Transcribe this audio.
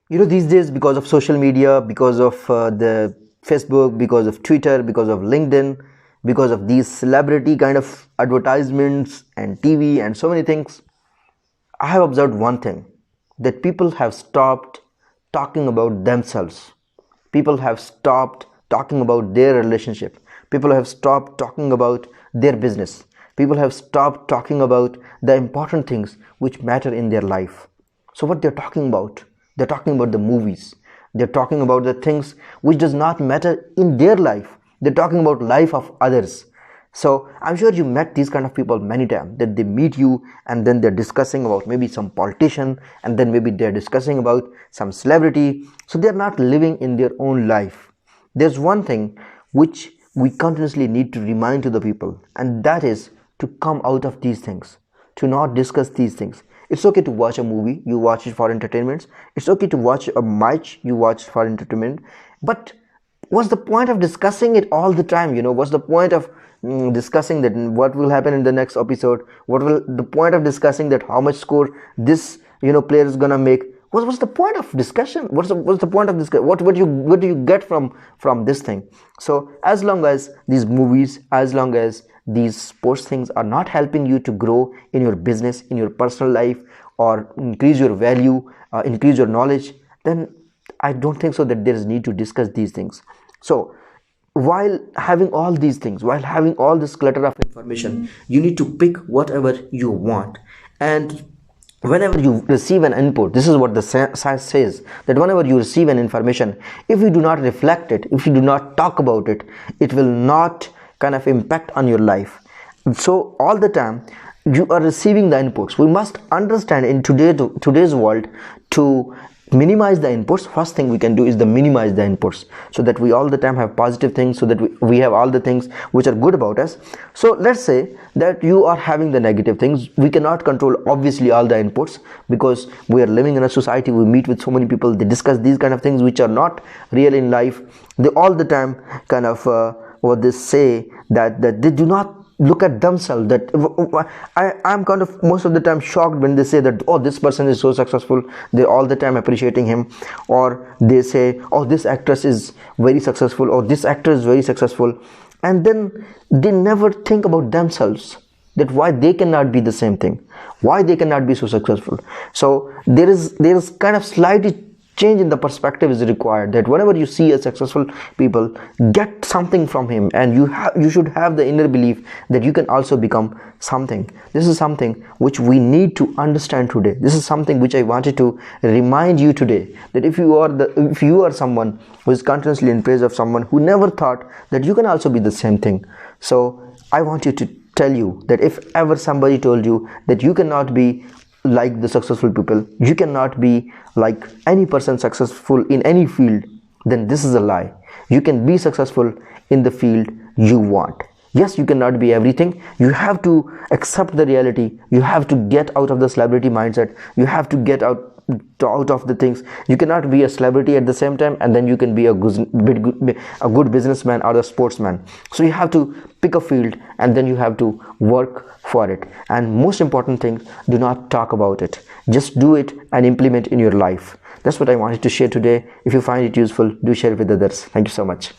These days, because of social media, because of the Facebook, because of Twitter, because of LinkedIn, because of these celebrity kind of advertisements and TV and so many things, I have observed one thing, that people have stopped talking about themselves. People have stopped talking about their relationship. People have stopped talking about their business. People have stopped talking about the important things which matter in their life. So what they're talking about? They're talking about the movies. They're talking about the things which does not matter in their life. They're talking about life of others. So I'm sure you met these kind of people many times, that they meet you and then they're discussing about maybe some politician, and then maybe they're discussing about some celebrity. So they're not living in their own life. There's one thing which we continuously need to remind to the people, and that is to come out of these things, to not discuss these things. It's okay to watch a movie, you watch it for entertainment. It's okay to watch a match, you watch for entertainment. But what's the point of discussing it all the time? What's the point of discussing that what will happen in the next episode? What will the point of discussing that how much score this player is gonna make? What's the point of discussion? What's the point of discussion? What do you get from this thing? So as long as these movies, as long as these sports things are not helping you to grow in your business, in your personal life, or increase your value, increase your knowledge, then I don't think so that there is need to discuss these things. So while having all these things, while having all this clutter of information, you need to pick whatever you want. And whenever you receive an input, this is what the science says, that whenever you receive an information, if you do not reflect it, if you do not talk about it, it will not kind of impact on your life. So all the time you are receiving the inputs. We must understand in today's world, to minimize the inputs, first thing we can do is to minimize the inputs, so that we all the time have positive things, so that we have all the things which are good about us. So let's say that you are having the negative things. We cannot control obviously all the inputs, because we are living in a society, we meet with so many people, they discuss these kind of things which are not real in life. They all the time kind of what they say, that they do not look at themselves. That I'm kind of most of the time shocked when they say that, oh, this person is so successful, they're all the time appreciating him. Or they say, oh, this actress is very successful, or this actor is very successful, and then they never think about themselves, that why they cannot be the same thing, why they cannot be so successful. So there is kind of slightly change in the perspective is required, that whenever you see a successful people, get something from him, and you should have the inner belief that you can also become something. This is something which we need to understand today. This is something which I wanted to remind you today, that if you are someone who is continuously in praise of someone who never thought that you can also be the same thing. So I want you to tell you that if ever somebody told you that you cannot be like the successful people, you cannot be like any person successful in any field, then this is a lie. You can be successful in the field you want. Yes, you cannot be everything. You have to accept the reality. You have to get out of the celebrity mindset. You have to get out of the things. You cannot be a celebrity at the same time and then you can be a good businessman or a sportsman. So you have to pick a field and then you have to work for it. And most important thing, do not talk about it. Just do it and implement in your life. That's what I wanted to share today. If you find it useful, do share it with others. Thank you so much.